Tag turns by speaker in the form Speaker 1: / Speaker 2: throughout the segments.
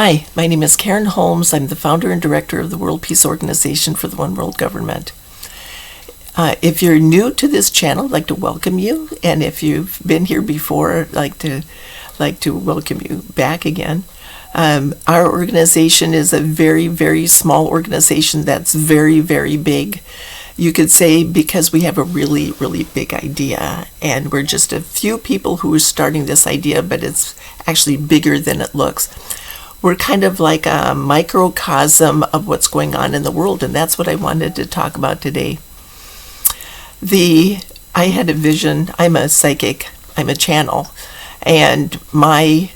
Speaker 1: Hi, my name is Karen Holmes. I'm the founder and director of the World Peace Organization for the One World Government. If you're new to this channel, I'd like to welcome you, and if you've been here before, I'd like to welcome you back again. Our organization is a very, very small organization that's very, very big. You could say because we have a really, really big idea, and we're just a few people who are starting this idea, but it's actually bigger than it looks. We're kind of like a microcosm of what's going on in the world, and that's what I wanted to talk about today. I had a vision. I'm a psychic. I'm a channel, and the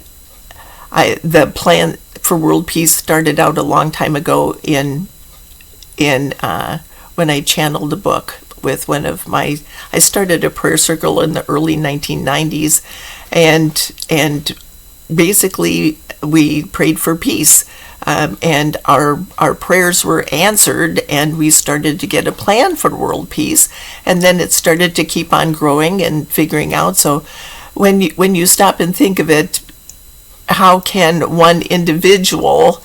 Speaker 1: plan for world peace started out a long time ago in when I channeled a book with I started a prayer circle in the early 1990s, and basically we prayed for peace, and our prayers were answered, and we started to get a plan for world peace, and then it started to keep on growing and figuring out. So when you stop and think of it, how can one individual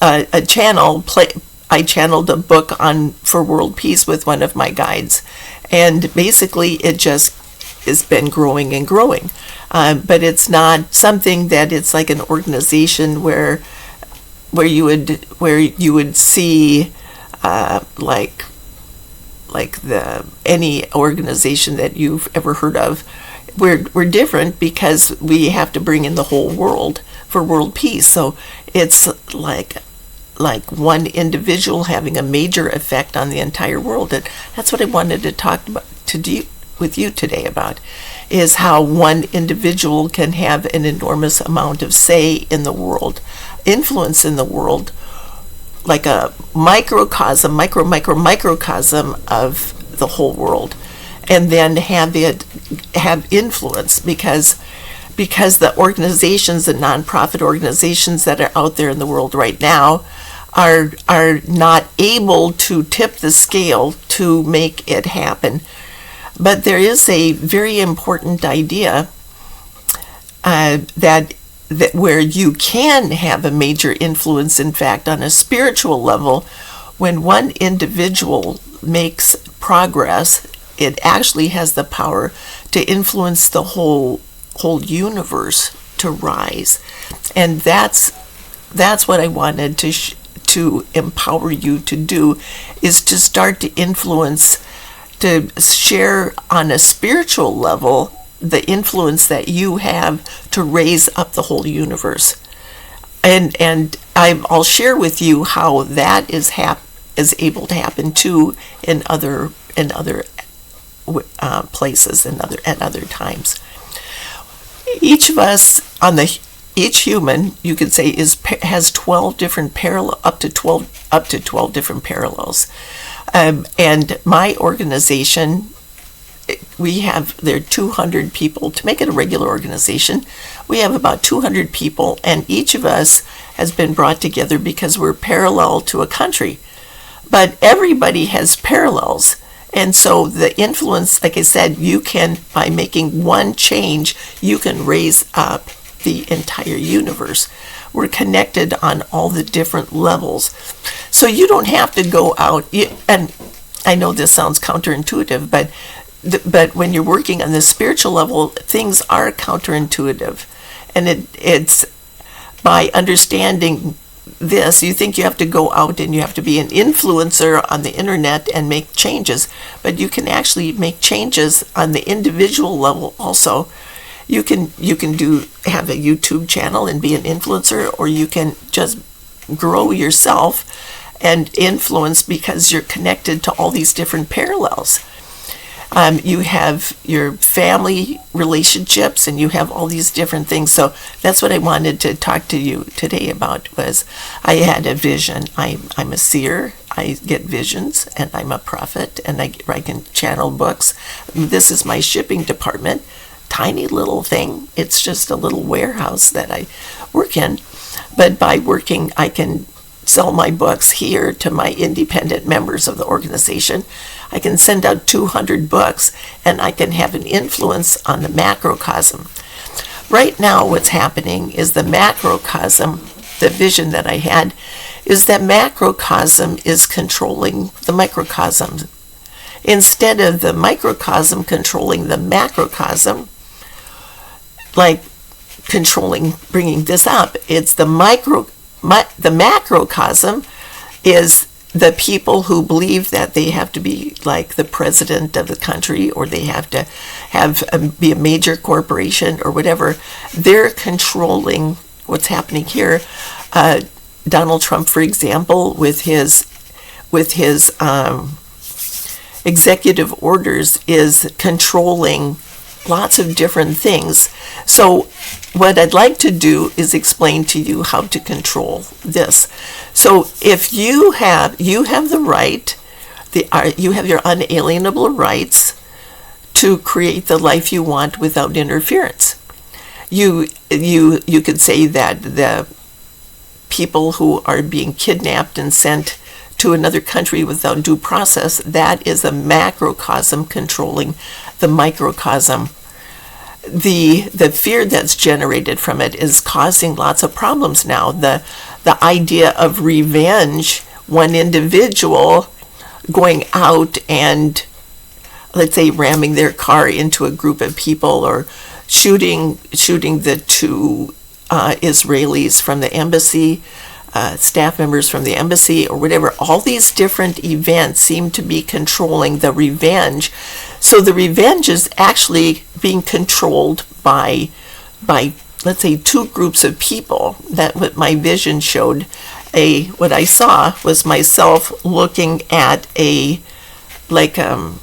Speaker 1: a channel play? I channeled a book for world peace with one of my guides, and basically it just has been growing and growing. But it's not something that it's like an organization where you would see like any organization that you've ever heard of. We're different because we have to bring in the whole world for world peace. So it's like one individual having a major effect on the entire world. And that's what I wanted to talk about with you today about, is how one individual can have an enormous amount of say in the world, influence in the world, like a microcosm, microcosm of the whole world, and then have influence because the organizations, the nonprofit organizations that are out there in the world right now are not able to tip the scale to make it happen. But there is a very important idea that where you can have a major influence, in fact, on a spiritual level. When one individual makes progress, it actually has the power to influence the whole universe to rise. And that's what I wanted to empower you to do, is to start to influence, to share on a spiritual level the influence that you have to raise up the whole universe. And I'll share with you how that is able to happen too in other places and at other times. Each of us each human, you could say, has 12 different up to 12 different parallels. And my organization, there are 200 people. To make it a regular organization, we have about 200 people, and each of us has been brought together because we're parallel to a country. But everybody has parallels. And so the influence, like I said, you can, by making one change, you can raise up the entire universe. We're connected on all the different levels. So you don't have to go out, and I know this sounds counterintuitive, but when you're working on the spiritual level, things are counterintuitive. And it's by understanding this, you think you have to go out and you have to be an influencer on the internet and make changes, but you can actually make changes on the individual level also. You can have a YouTube channel and be an influencer, or you can just grow yourself and influence because you're connected to all these different parallels. You have your family relationships, and you have all these different things. So that's what I wanted to talk to you today about. Was I had a vision. I'm a seer. I get visions, and I'm a prophet, and I can channel books. This is my shipping department. Tiny little thing. It's just a little warehouse that I work in. But by working, I can sell my books here to my independent members of the organization. I can send out 200 books, and I can have an influence on the macrocosm. Right now, what's happening is the macrocosm the vision that I had is that macrocosm is controlling the microcosm. Instead of the microcosm controlling the macrocosm, like controlling, bringing this up, it's the macrocosm is the people who believe that they have to be like the president of the country, or they have to be a major corporation or whatever. They're controlling what's happening here. Donald Trump, for example, with his executive orders, is controlling lots of different things. So what I'd like to do is explain to you how to control this. So if you have the right, you have your unalienable rights to create the life you want without interference. You could say that the people who are being kidnapped and sent to another country without due process, that is a macrocosm controlling the microcosm. The fear that's generated from it is causing lots of problems now. The idea of revenge, one individual going out and, let's say, ramming their car into a group of people, or shooting the two Israelis from the embassy, staff members from the embassy, or whatever. All these different events seem to be controlling the revenge. So the revenge is actually being controlled by let's say, two groups of people. That what my vision showed. What I saw was myself looking at a round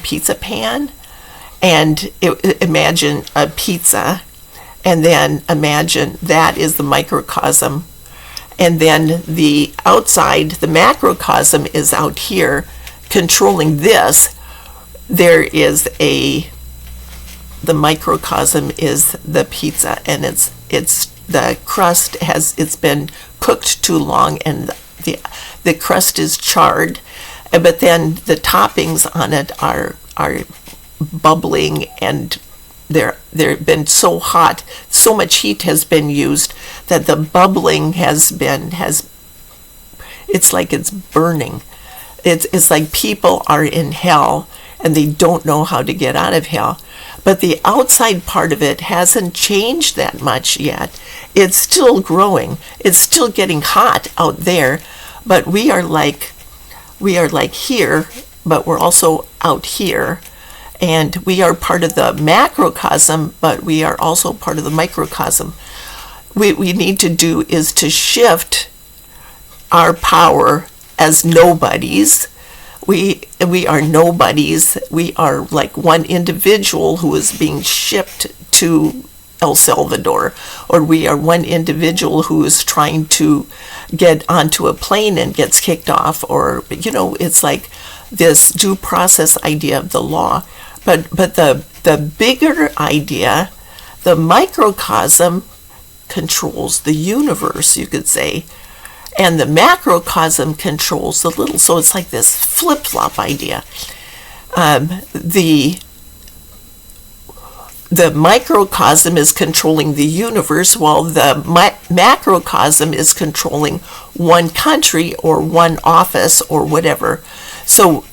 Speaker 1: pizza pan, and imagine a pizza, and then imagine that is the microcosm, and then the outside, the macrocosm, is out here controlling this. There is the microcosm is the pizza, and it's the crust it's been cooked too long, and the crust is charred, but then the toppings on it are bubbling, and they've been so hot, so much heat has been used that the bubbling it's like it's burning. It's like people are in hell and they don't know how to get out of hell. But the outside part of it hasn't changed that much yet. It's still growing. It's still getting hot out there, but we are like here, but we're also out here. And we are part of the macrocosm, but we are also part of the microcosm. What we need to do is to shift our power as nobodies. We are nobodies. We are like one individual who is being shipped to El Salvador, or we are one individual who is trying to get onto a plane and gets kicked off, or it's like this due process idea of the law. But the bigger idea, the microcosm controls the universe, you could say, and the macrocosm controls the little. So it's like this flip-flop idea. The microcosm is controlling the universe, while the macrocosm is controlling one country or one office or whatever. So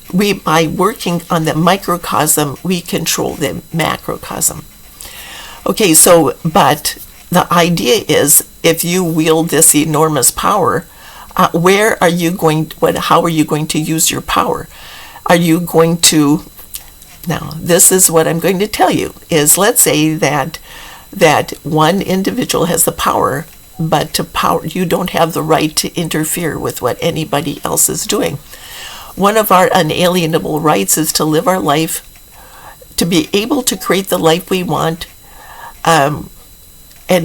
Speaker 1: by working on the microcosm, we control the macrocosm. Okay, but the idea is, if you wield this enormous power, how are you going to use your power? Are you going to, now this is what I'm going to tell you, is let's say that one individual has the power, but you don't have the right to interfere with what anybody else is doing. One of our unalienable rights is to live our life, to be able to create the life we want, and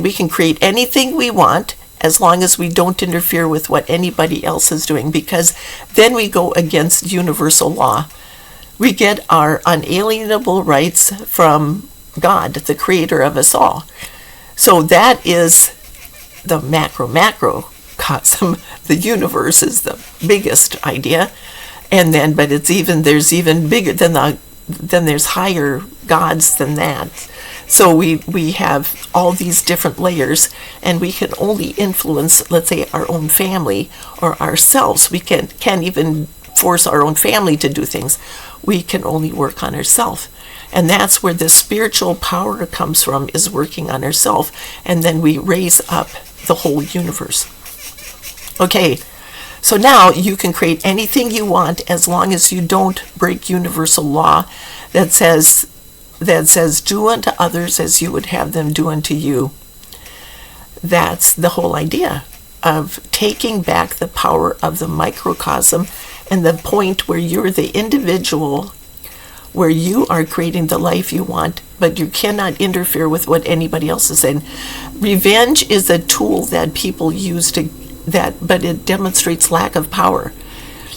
Speaker 1: we can create anything we want as long as we don't interfere with what anybody else is doing, because then we go against universal law. We get our unalienable rights from God, the creator of us all. So that is the macrocosm. The universe is the biggest idea. And then, there's even bigger than there's higher gods than that. So we have all these different layers, and we can only influence, let's say, our own family or ourselves. We can't even force our own family to do things. We can only work on ourselves. And that's where the spiritual power comes from, is working on ourselves. And then we raise up the whole universe. Okay, so now you can create anything you want as long as you don't break universal law that says do unto others as you would have them do unto you. That's the whole idea of taking back the power of the microcosm, and the point where you're the individual, where you are creating the life you want, but you cannot interfere with what anybody else is saying. Revenge is a tool that people use but it demonstrates lack of power.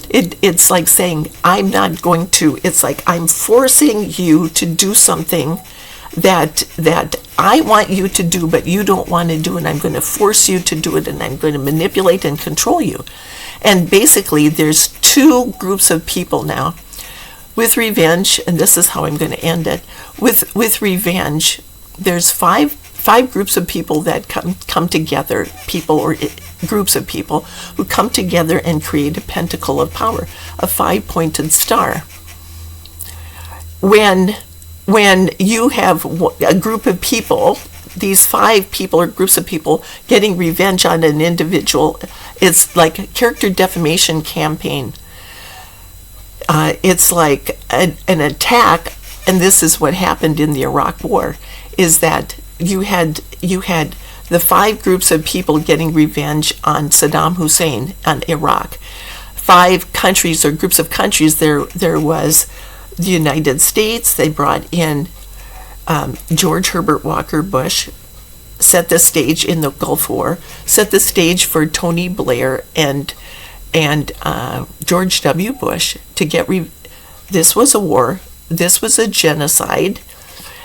Speaker 1: It's like saying, it's like I'm forcing you to do something that I want you to do, but you don't want to do, and I'm going to force you to do it, and I'm going to manipulate and control you. And basically, there's two groups of people now. With revenge, and this is how I'm going to end it, with revenge, there's five groups of people that come together, people or groups of people who come together and create a pentacle of power, a 5-pointed star. When you have a group of people, these 5 people or groups of people getting revenge on an individual, it's like a character defamation campaign. It's like an attack, and this is what happened in the Iraq War, is that you had the 5 groups of people getting revenge on Saddam Hussein, on Iraq. 5 countries or groups of countries. There was the United States. They brought in George Herbert Walker Bush, set the stage in the Gulf War, set the stage for Tony Blair and George W. Bush to get this was a war, this was a genocide,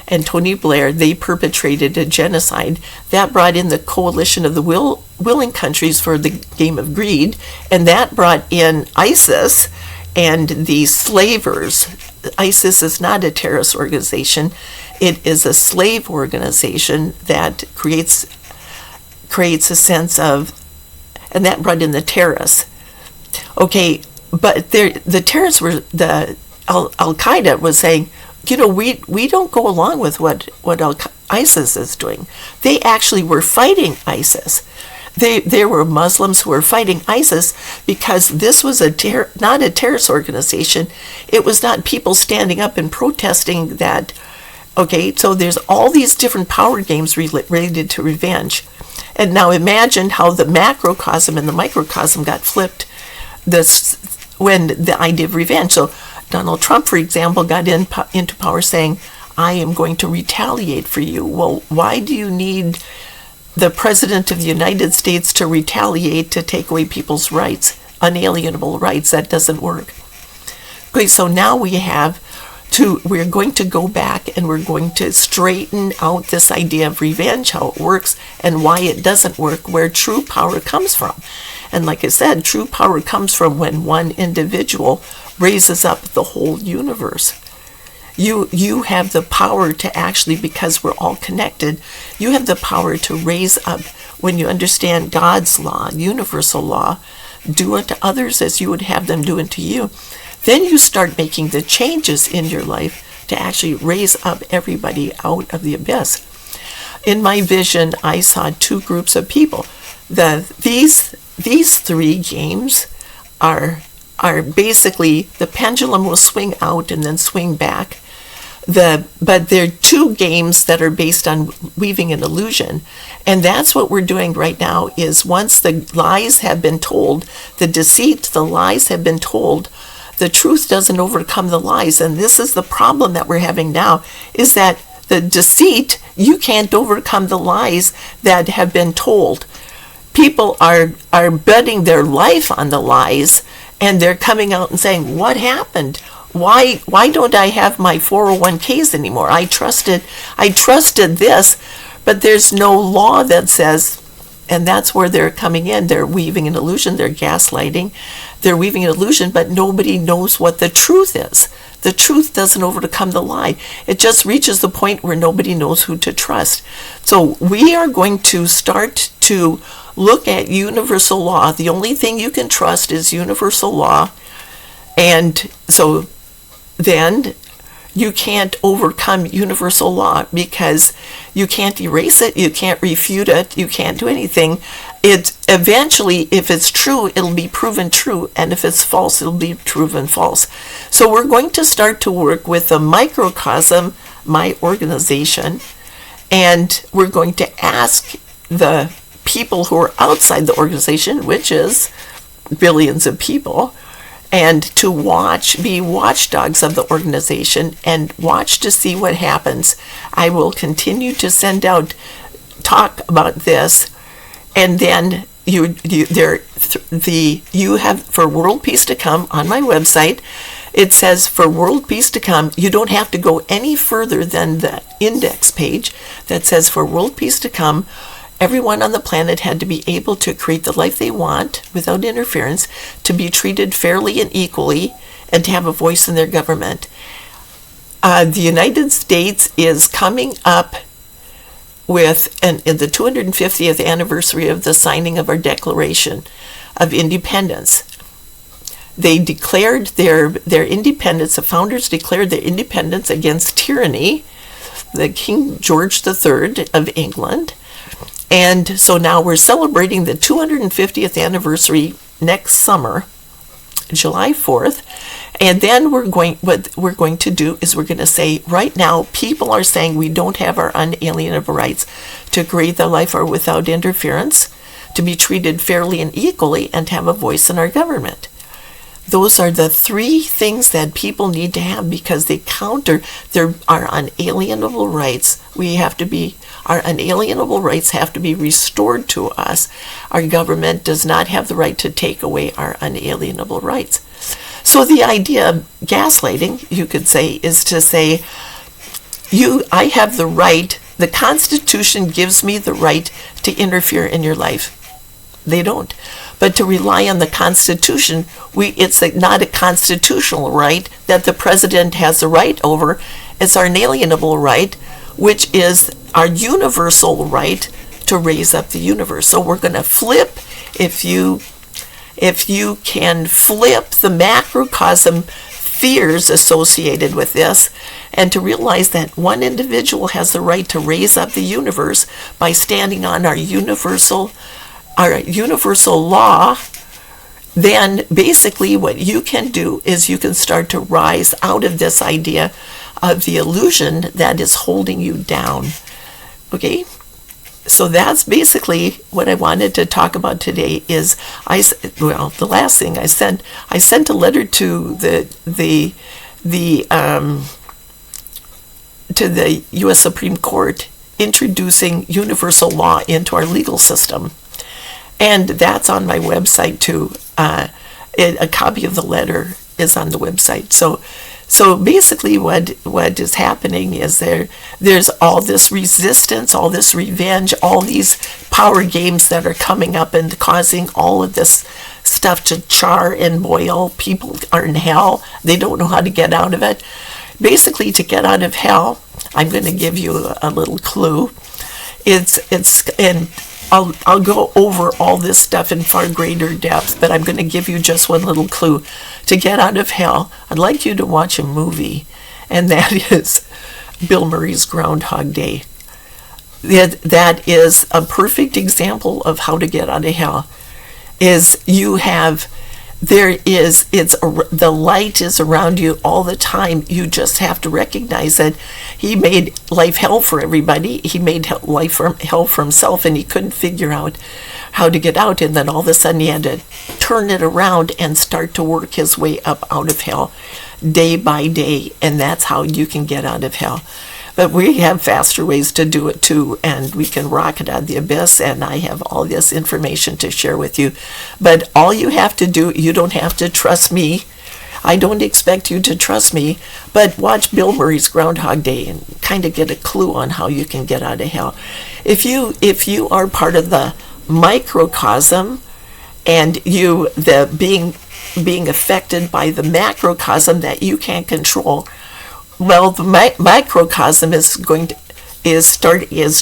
Speaker 1: and Tony Blair, they perpetrated a genocide that brought in the coalition of the willing countries for the game of greed, and that brought in ISIS and the slavers. ISIS is not a terrorist organization. It is a slave organization that creates a sense of, and that brought in the terrorists. Okay, but the terrorists were, the Al-Qaeda was saying, we don't go along with what ISIS is doing. They actually were fighting ISIS. There were Muslims who were fighting ISIS because this was not a terrorist organization. It was not people standing up and protesting that. Okay, so there's all these different power games related to revenge. And now imagine how the macrocosm and the microcosm got flipped when the idea of revenge. So Donald Trump, for example, got into power saying, I am going to retaliate for you. Well, why do you need the President of the United States to retaliate to take away people's rights, unalienable rights? That doesn't work. Okay, so now we're going to go back and we're going to straighten out this idea of revenge, how it works and why it doesn't work, where true power comes from. And like I said, true power comes from when one individual raises up the whole universe. You have the power to actually, because we're all connected, you have the power to raise up, when you understand God's law, universal law, do unto others as you would have them do unto you. Then you start making the changes in your life to actually raise up everybody out of the abyss. In my vision, I saw 2 groups of people. These 3 games are basically, the pendulum will swing out and then swing back. But they're 2 games that are based on weaving an illusion. And that's what we're doing right now, is once the lies have been told, the lies have been told, the truth doesn't overcome the lies. And this is the problem that we're having now, is that the deceit, you can't overcome the lies that have been told. People are betting their life on the lies, and they're coming out and saying, what happened? Why don't I have my 401ks anymore? I trusted this, but there's no law that says And that's where they're coming in. They're weaving an illusion. They're gaslighting. They're weaving an illusion, but nobody knows what the truth is. The truth doesn't overcome the lie. It just reaches the point where nobody knows who to trust. So we are going to start to look at universal law. The only thing you can trust is universal law. And so then you can't overcome universal law because you can't erase it, you can't refute it, you can't do anything. It eventually, if it's true, it'll be proven true, and if it's false, it'll be proven false. So we're going to start to work with the microcosm, my organization, and we're going to ask the people who are outside the organization, which is billions of people, and to be watchdogs of the organization and watch to see what happens. I will continue to send out talk about this, and then you have for world peace to come on my website. It says for world peace to come. You don't have to go any further than the index page that says for world peace to come. Everyone on the planet had to be able to create the life they want without interference, to be treated fairly and equally, and to have a voice in their government. The United States is coming up with the 250th anniversary of the signing of our Declaration of Independence. They declared their independence, the founders declared their independence against tyranny, the King George III of England. And so now we're celebrating the 250th anniversary next summer, July 4th. And then what we're going to do is we're going to say, right now, people are saying we don't have our unalienable rights to create the life or without interference, to be treated fairly and equally, and to have a voice in our government. Those are the three things that people need to have because they counter our unalienable rights. Our unalienable rights have to be restored to us. Our government does not have the right to take away our unalienable rights. So the idea of gaslighting, you could say, is to say, I have the right, the Constitution gives me the right to interfere in your life. They don't. But to rely on the Constitution, it's not a constitutional right that the president has the right over. It's our inalienable right, which is our universal right to raise up the universe. So we're going to flip, if you can flip the macrocosm fears associated with this, and to realize that one individual has the right to raise up the universe by standing on our universal law, then basically what you can do is you can start to rise out of this idea of the illusion that is holding you down. Okay? So that's basically what I wanted to talk about today. The last thing I sent a letter to the U.S. Supreme Court introducing universal law into our legal system. And that's on my website too. A copy of the letter is on the website. So basically what is happening is there's all this resistance, all this revenge, all these power games that are coming up and causing all of this stuff to char and boil. People are in hell. They don't know how to get out of it. Basically, to get out of hell, I'm going to give you a little clue. I'll go over all this stuff in far greater depth, but I'm going to give you just one little clue. To get out of hell, I'd like you to watch a movie, and that is Bill Murray's Groundhog Day. That is a perfect example of how to get out of hell. The light is around you all the time. You just have to recognize that he made life hell for everybody. He made life hell for himself, and he couldn't figure out how to get out. And then all of a sudden he had to turn it around and start to work his way up out of hell day by day. And that's how you can get out of hell. But we have faster ways to do it too, and we can rocket out of the abyss, and I have all this information to share with you. But all you have to do, you don't have to trust me. I don't expect you to trust me, but watch Bill Murray's Groundhog Day and kind of get a clue on how you can get out of hell. If you are part of the microcosm, and you the being affected by the macrocosm that you can't control. Well, the microcosm is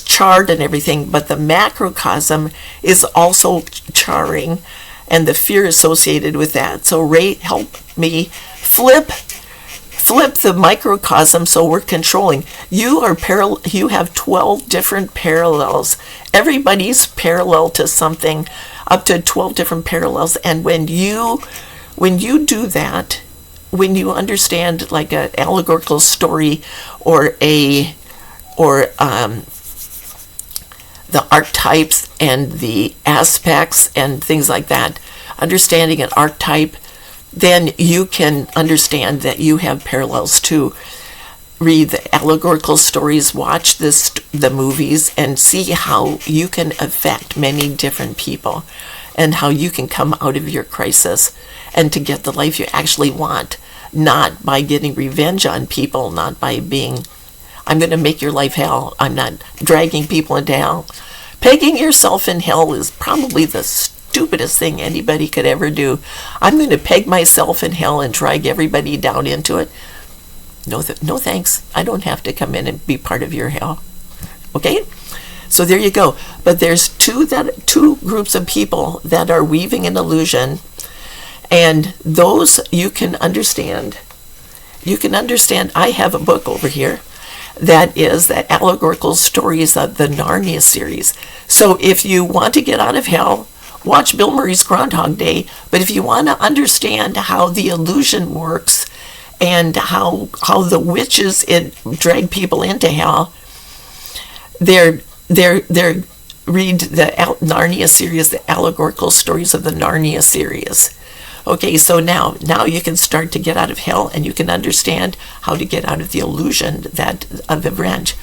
Speaker 1: charred and everything, but the macrocosm is also charring, and the fear associated with that. So Ray, help me flip the microcosm so we're controlling. You have 12 different parallels. Everybody's parallel to something, up to 12 different parallels. And when you do that, when you understand like an allegorical story or the archetypes and the aspects and things like that, understanding an archetype, then you can understand that you have parallels too. Read the allegorical stories, watch the movies, and see how you can affect many different people and how you can come out of your crisis and to get the life you actually want, not by getting revenge on people, not by being, I'm going to make your life hell. I'm not dragging people into hell. Pegging yourself in hell is probably the stupidest thing anybody could ever do. I'm going to peg myself in hell and drag everybody down into it. No thanks. I don't have to come in and be part of your hell. Okay? So there you go. But there's two groups of people that are weaving an illusion, and those you can understand. You can understand. I have a book over here that is the allegorical stories of the Narnia series. So if you want to get out of hell, watch Bill Murray's Groundhog Day. But if you want to understand how the illusion works and how the witches drag people into hell, they're read the Narnia series, the allegorical stories of the Narnia series. Okay, so now you can start to get out of hell, and you can understand how to get out of the illusion of the wrench.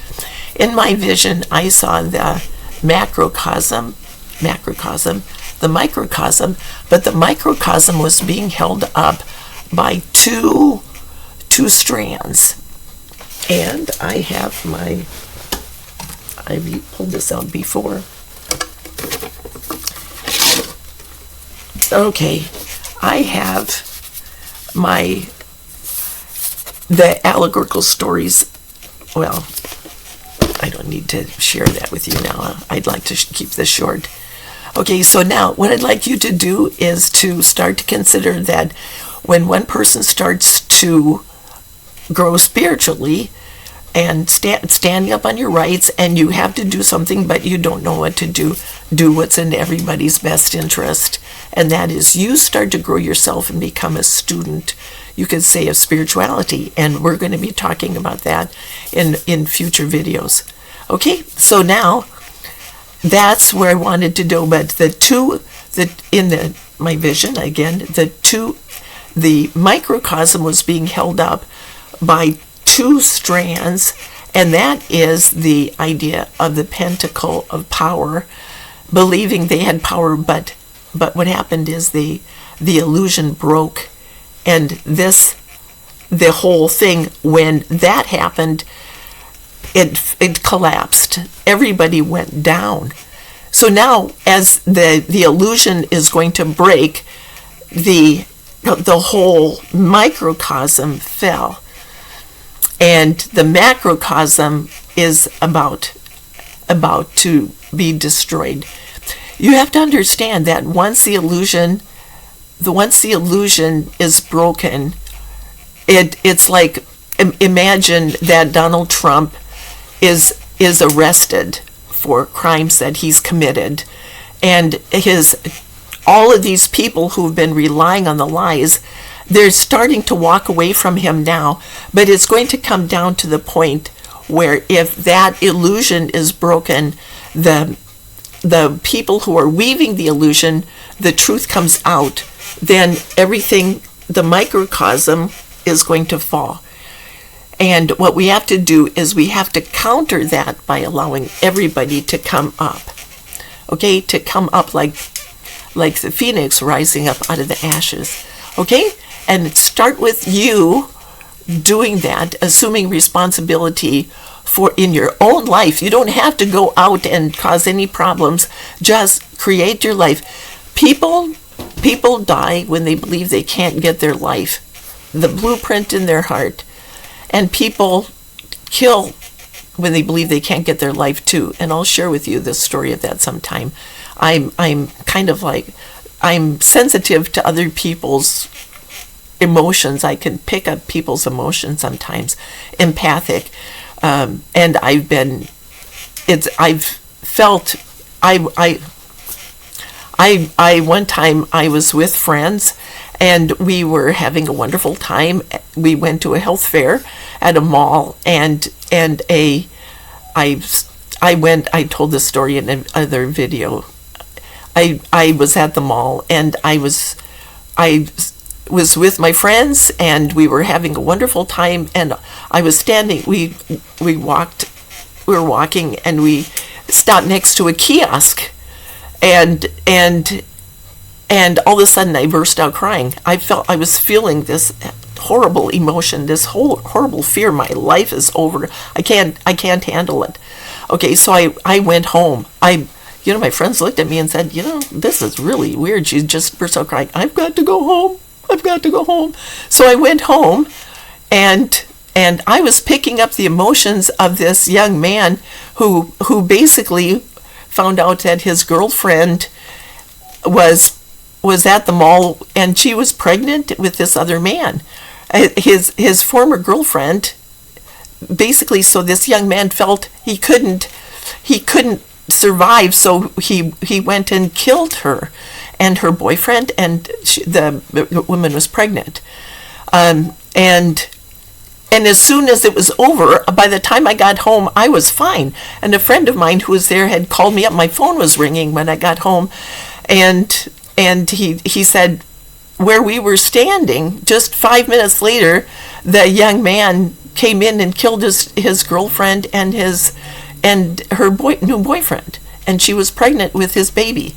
Speaker 1: In my vision, I saw the macrocosm, the microcosm, but the microcosm was being held up by two strands. And I pulled this out before. Okay, I have the allegorical stories. Well, I don't need to share that with you now. I'd like to keep this short. Okay, so now what I'd like you to do is to start to consider that when one person starts to grow spiritually and standing up on your rights, and you have to do something but you don't know what to do what's in everybody's best interest, and that is you start to grow yourself and become a student, you could say, of spirituality. And we're going to be talking about that in future videos. Okay, so now that's where I wanted to go. But my vision again, the microcosm was being held up by two strands, and that is the idea of the pentacle of power, believing they had power, but what happened is the illusion broke, and the whole thing, when that happened, it collapsed. Everybody went down. So now, as the illusion is going to break, the whole microcosm fell, and the macrocosm is about to be destroyed. You have to understand that once the illusion is broken, it's like, imagine that Donald Trump is arrested for crimes that he's committed, and all of these people who've been relying on the lies, they're starting to walk away from him now. But it's going to come down to the point where if that illusion is broken, the people who are weaving the illusion, the truth comes out, then everything, the microcosm, is going to fall. And what we have to do is we have to counter that by allowing everybody to come up. Okay, to come up like the phoenix rising up out of the ashes. Okay, and start with you doing that, assuming responsibility for in your own life. You don't have to go out and cause any problems. Just create your life. People die when they believe they can't get their life, the blueprint in their heart. And people kill when they believe they can't get their life too. And I'll share with you the story of that sometime. I'm kind of like, I'm sensitive to other people's emotions. I can pick up people's emotions sometimes, empathic. And I've felt, one time I was with friends and we were having a wonderful time. We went to a health fair at a mall, and I told this story in another video. I was at the mall, and I was with my friends, and we were having a wonderful time, and I was standing, we were walking, and we stopped next to a kiosk, and all of a sudden I burst out crying. I was feeling this horrible emotion, this whole horrible fear. My life is over. I can't handle it. Okay, so I went home. My friends looked at me and said, this is really weird. She just burst out crying. I've got to go home. So I went home, and I was picking up the emotions of this young man who basically found out that his girlfriend was at the mall, and she was pregnant with this other man. His former girlfriend, basically, so this young man felt he couldn't survive, so he went and killed her and her boyfriend, and the woman was pregnant. And as soon as it was over, by the time I got home, I was fine. And a friend of mine who was there had called me up. My phone was ringing when I got home, and he said, where we were standing, just 5 minutes later, the young man came in and killed his girlfriend and her new boyfriend, and she was pregnant with his baby.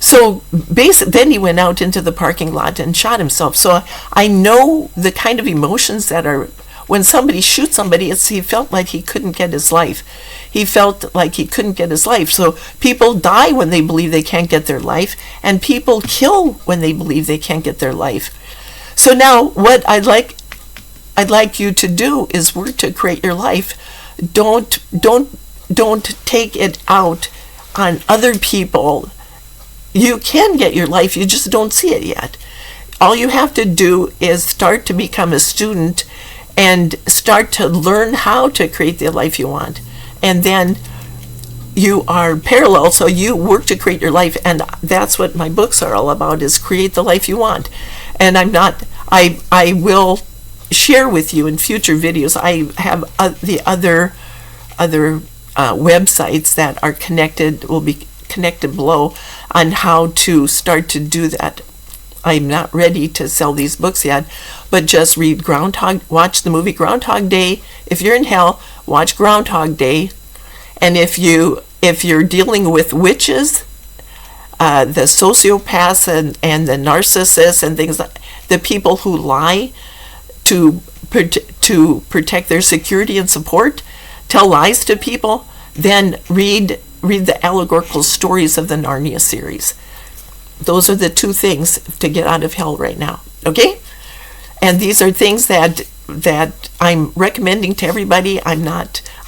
Speaker 1: So then he went out into the parking lot and shot himself. So I know the kind of emotions that are, when somebody shoots somebody, he felt like he couldn't get his life. So people die when they believe they can't get their life, and people kill when they believe they can't get their life. So now what I'd like you to do is work to create your life. Don't take it out on other people. You can get your life, you just don't see it yet. All you have to do is start to become a student and start to learn how to create the life you want. And then you are parallel, so you work to create your life, and that's what my books are all about, is create the life you want. And I will share with you in future videos. I have the other websites that are connected, will be connected below, on how to start to do that. I'm not ready to sell these books yet, but just read watch the movie Groundhog Day. If you're in hell, watch Groundhog Day. And if you're dealing with witches, the sociopaths and the narcissists and things like the people who lie to protect their security and support, tell lies to people, then read the allegorical stories of the Narnia series. Those are the two things to get out of hell right now. Okay? And these are things that I'm recommending to everybody. I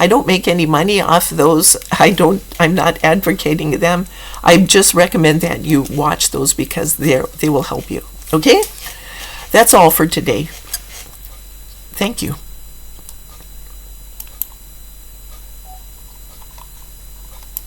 Speaker 1: don't make any money off those. I'm not advocating them. I just recommend that you watch those because they will help you. Okay? That's all for today. Thank you.